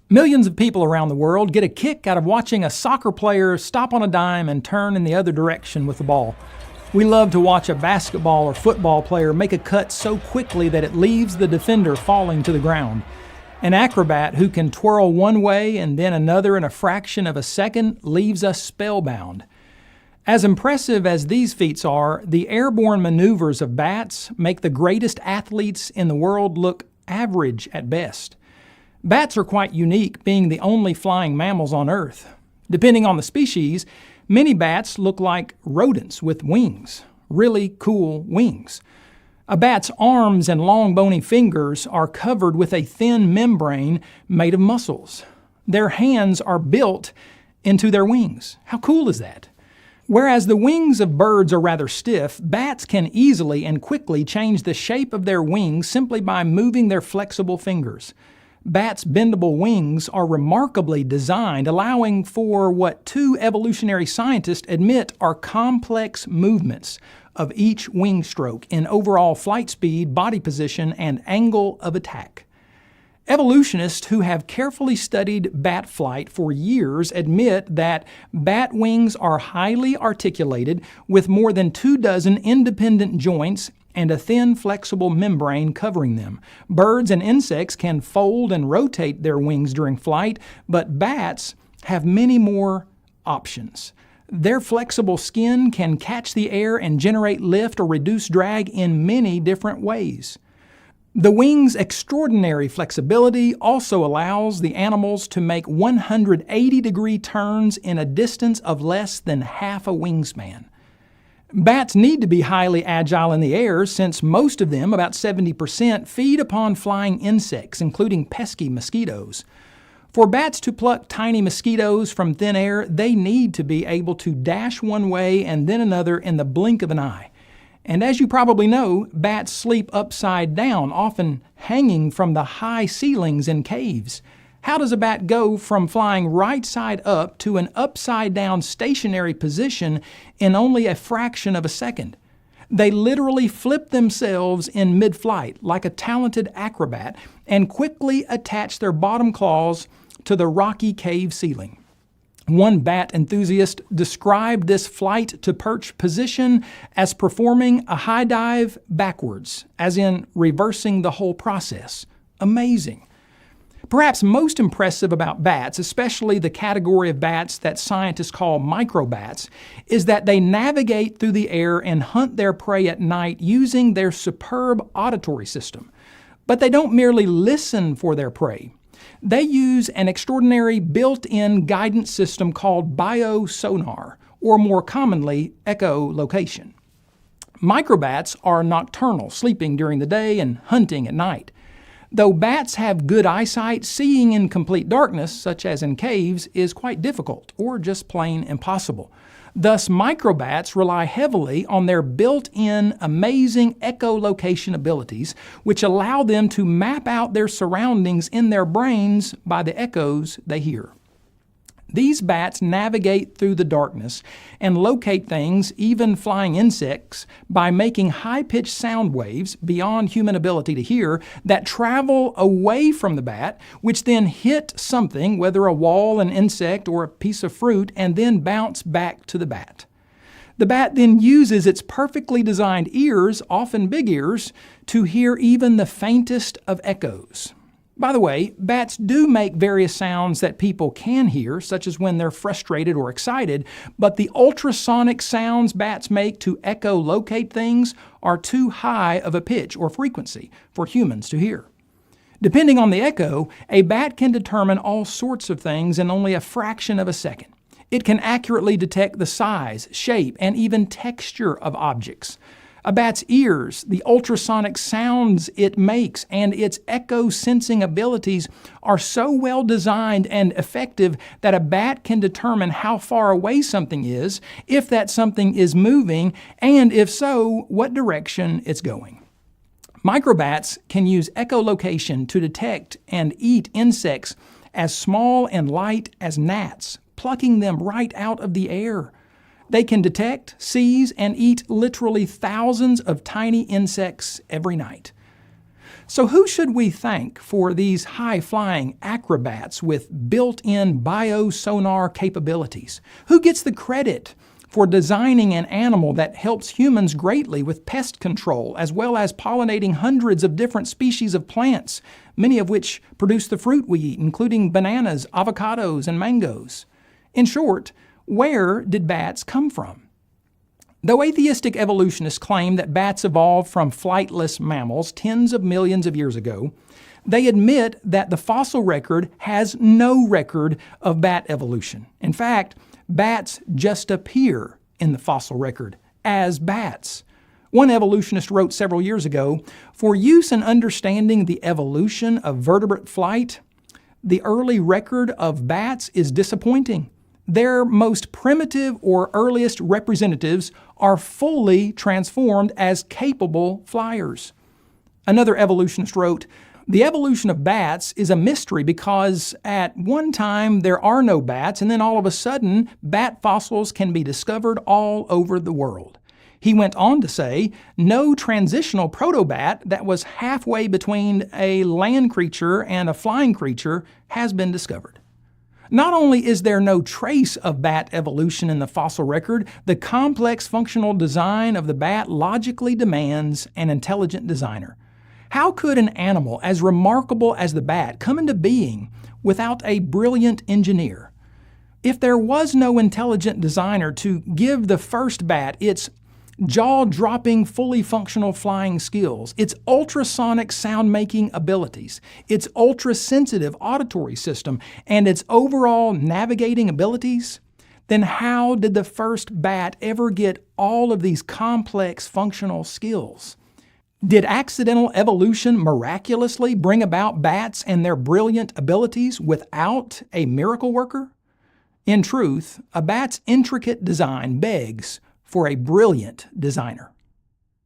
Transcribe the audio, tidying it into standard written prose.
Millions of people around the world get a kick out of watching a soccer player stop on a dime and turn in the other direction with the ball. We love to watch a basketball or football player make a cut so quickly that it leaves the defender falling to the ground. An acrobat who can twirl one way and then another in a fraction of a second leaves us spellbound. As impressive as these feats are, the airborne maneuvers of bats make the greatest athletes in the world look average at best. Bats are quite unique, being the only flying mammals on Earth. Depending on the species, many bats look like rodents with wings, really cool wings. A bat's arms and long bony fingers are covered with a thin membrane made of muscles. Their hands are built into their wings. How cool is that? Whereas the wings of birds are rather stiff, bats can easily and quickly change the shape of their wings simply by moving their flexible fingers. Bats' bendable wings are remarkably designed, allowing for what two evolutionary scientists admit are complex movements of each wing stroke in overall flight speed, body position, and angle of attack. Evolutionists who have carefully studied bat flight for years admit that bat wings are highly articulated with more than 24 independent joints and a thin, flexible membrane covering them. Birds and insects can fold and rotate their wings during flight, but bats have many more options. Their flexible skin can catch the air and generate lift or reduce drag in many different ways. The wing's extraordinary flexibility also allows the animals to make 180-degree turns in a distance of less than half a wingspan. Bats need to be highly agile in the air since most of them, about 70%, feed upon flying insects, including pesky mosquitoes. For bats to pluck tiny mosquitoes from thin air, they need to be able to dash one way and then another in the blink of an eye. And as you probably know, bats sleep upside down, often hanging from the high ceilings in caves. How does a bat go from flying right side up to an upside down stationary position in only a fraction of a second? They literally flip themselves in mid-flight like a talented acrobat and quickly attach their bottom claws to the rocky cave ceiling. One bat enthusiast described this flight to perch position as performing a high dive backwards, as in reversing the whole process. Amazing. Perhaps most impressive about bats, especially the category of bats that scientists call microbats, is that they navigate through the air and hunt their prey at night using their superb auditory system. But they don't merely listen for their prey. They use an extraordinary built-in guidance system called biosonar, or more commonly, echolocation. Microbats are nocturnal, sleeping during the day and hunting at night. Though bats have good eyesight, seeing in complete darkness, such as in caves, is quite difficult, or just plain impossible. Thus, microbats rely heavily on their built-in amazing echolocation abilities, which allow them to map out their surroundings in their brains by the echoes they hear. These bats navigate through the darkness and locate things, even flying insects, by making high-pitched sound waves beyond human ability to hear that travel away from the bat, which then hit something, whether a wall, an insect, or a piece of fruit, and then bounce back to the bat. The bat then uses its perfectly designed ears, often big ears, to hear even the faintest of echoes. By the way, bats do make various sounds that people can hear, such as when they're frustrated or excited, but the ultrasonic sounds bats make to echolocate things are too high of a pitch or frequency for humans to hear. Depending on the echo, a bat can determine all sorts of things in only a fraction of a second. It can accurately detect the size, shape, and even texture of objects. A bat's ears, the ultrasonic sounds it makes, and its echo-sensing abilities are so well designed and effective that a bat can determine how far away something is, if that something is moving, and if so, what direction it's going. Microbats can use echolocation to detect and eat insects as small and light as gnats, plucking them right out of the air. They can detect, seize, and eat literally thousands of tiny insects every night. So who should we thank for these high-flying acrobats with built-in biosonar capabilities? Who gets the credit for designing an animal that helps humans greatly with pest control, as well as pollinating hundreds of different species of plants, many of which produce the fruit we eat, including bananas, avocados, and mangoes? In short, where did bats come from? Though atheistic evolutionists claim that bats evolved from flightless mammals tens of millions of years ago, they admit that the fossil record has no record of bat evolution. In fact, bats just appear in the fossil record as bats. One evolutionist wrote several years ago, "For use in understanding the evolution of vertebrate flight, the early record of bats is disappointing. Their most primitive or earliest representatives are fully transformed as capable flyers." Another evolutionist wrote, "The evolution of bats is a mystery because at one time there are no bats, and then all of a sudden bat fossils can be discovered all over the world." He went on to say, "No transitional protobat that was halfway between a land creature and a flying creature has been discovered." Not only is there no trace of bat evolution in the fossil record, the complex functional design of the bat logically demands an intelligent designer. How could an animal as remarkable as the bat come into being without a brilliant engineer? If there was no intelligent designer to give the first bat its jaw-dropping, fully functional flying skills, its ultrasonic sound-making abilities, its ultra-sensitive auditory system, and its overall navigating abilities, then how did the first bat ever get all of these complex functional skills? Did accidental evolution miraculously bring about bats and their brilliant abilities without a miracle worker? In truth, a bat's intricate design begs for a brilliant designer.